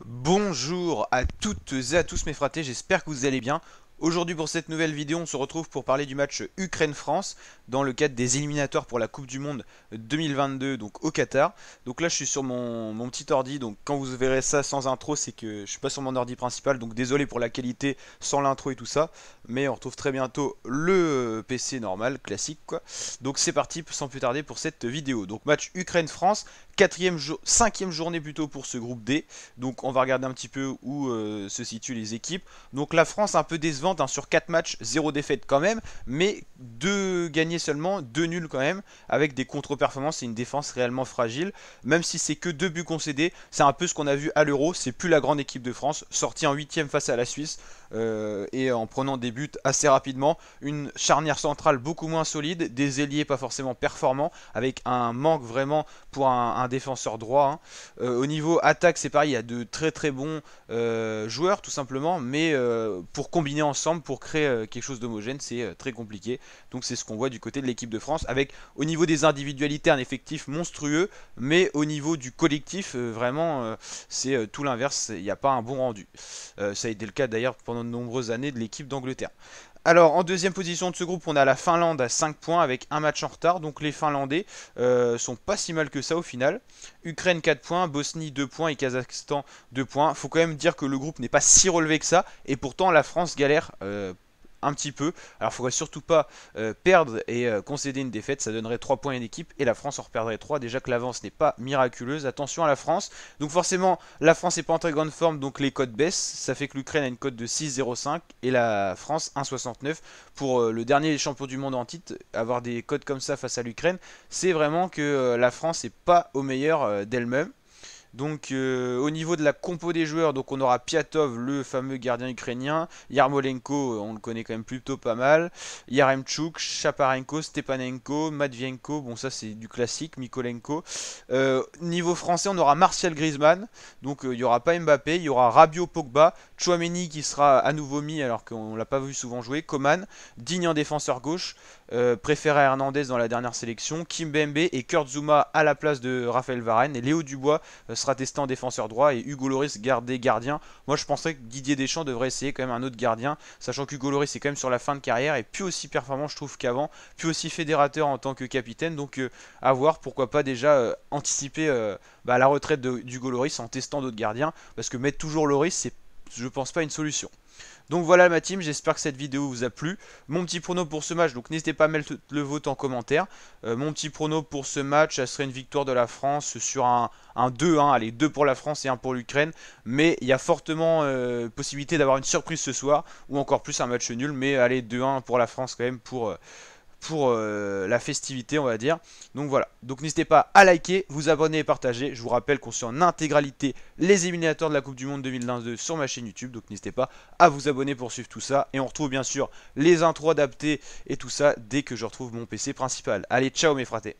Bonjour à toutes et à tous mes fratés, j'espère que vous allez bien. Aujourd'hui pour cette nouvelle vidéo, on se retrouve pour parler du match Ukraine-France dans le cadre des éliminatoires pour la Coupe du Monde 2022 donc au Qatar. Donc là je suis sur mon petit ordi, donc quand vous verrez ça sans intro c'est que je suis pas sur mon ordi principal, donc désolé pour la qualité sans l'intro et tout ça. Mais on retrouve très bientôt le PC normal, classique quoi. Donc c'est parti sans plus tarder pour cette vidéo. Donc match Ukraine-France, cinquième journée plutôt pour ce groupe D. Donc on va regarder un petit peu où se situent les équipes. Donc la France un peu décevante hein, sur 4 matchs, 0 défaite quand même, mais 2 gagnés seulement, 2 nuls quand même, avec des contre-performances et une défense réellement fragile. Même si c'est que 2 buts concédés, c'est un peu ce qu'on a vu à l'Euro, c'est plus la grande équipe de France, sortie en 8ème face à la Suisse, et en prenant des buts assez rapidement. Une charnière centrale beaucoup moins solide, des ailiers pas forcément performants, avec un manque vraiment pour un défenseur droit. Hein. Au niveau attaque, c'est pareil, il y a de très très bons joueurs tout simplement, mais pour combiner ensemble, pour créer quelque chose d'homogène, c'est très compliqué. Donc c'est ce qu'on voit du côté de l'équipe de France, avec au niveau des individualités un effectif monstrueux, mais au niveau du collectif, vraiment c'est tout l'inverse, il n'y a pas un bon rendu. Ça a été le cas d'ailleurs pendant de nombreuses années de l'équipe d'Angleterre. Alors en deuxième position de ce groupe on a la Finlande à 5 points avec un match en retard. Donc les Finlandais sont pas si mal que ça au final. Ukraine 4 points, Bosnie 2 points et Kazakhstan 2 points. Faut quand même dire que le groupe n'est pas si relevé que ça. Et pourtant la France galère un petit peu. Alors il faudrait surtout pas perdre et concéder une défaite, ça donnerait 3 points à une équipe et la France en reperdrait 3. Déjà que l'avance n'est pas miraculeuse, attention à la France. Donc forcément la France n'est pas en très grande forme, donc les cotes baissent. Ça fait que l'Ukraine a une cote de 6,05 et la France 1,69. Pour le dernier champion du monde en titre, avoir des cotes comme ça face à l'Ukraine, c'est vraiment que la France n'est pas au meilleur d'elle-même. Donc au niveau de la compo des joueurs, donc on aura Piatov, le fameux gardien ukrainien, Yarmolenko, on le connaît quand même plutôt pas mal, Yaremchuk, Chaparenko, Stepanenko, Matvienko, bon ça c'est du classique, Mikolenko. Niveau français, on aura Martial Griezmann, donc il n'y aura pas Mbappé, il y aura Rabiot, Pogba, Chouameni qui sera à nouveau mis alors qu'on l'a pas vu souvent jouer, Coman, Digne en défenseur gauche, préféré à Hernandez dans la dernière sélection, Kimpembe et Kurt Zouma à la place de Raphaël Varane, et Léo Dubois sera testé en défenseur droit et Hugo Lloris gardé gardien. Moi je penserais que Didier Deschamps devrait essayer quand même un autre gardien, sachant qu'Hugo Lloris est quand même sur la fin de carrière et plus aussi performant je trouve qu'avant, plus aussi fédérateur en tant que capitaine, donc à voir, pourquoi pas déjà anticiper la retraite d'Hugo Lloris en testant d'autres gardiens, parce que mettre toujours Lloris c'est je pense pas une solution. Donc voilà ma team, j'espère que cette vidéo vous a plu. Mon petit prono pour ce match, donc n'hésitez pas à mettre le vote en commentaire. Mon petit prono pour ce match, ça serait une victoire de la France sur un 2-1, allez 2 pour la France et 1 pour l'Ukraine. Mais il y a fortement possibilité d'avoir une surprise ce soir, ou encore plus un match nul, mais allez 2-1 pour la France quand même pour la festivité on va dire. Donc voilà, donc n'hésitez pas à liker, vous abonner et partager. Je vous rappelle qu'on suit en intégralité les éliminatoires de la Coupe du Monde 2022 sur ma chaîne YouTube, donc n'hésitez pas à vous abonner pour suivre tout ça. Et on retrouve bien sûr les intros adaptées et tout ça dès que je retrouve mon PC principal. Allez, ciao mes fratés.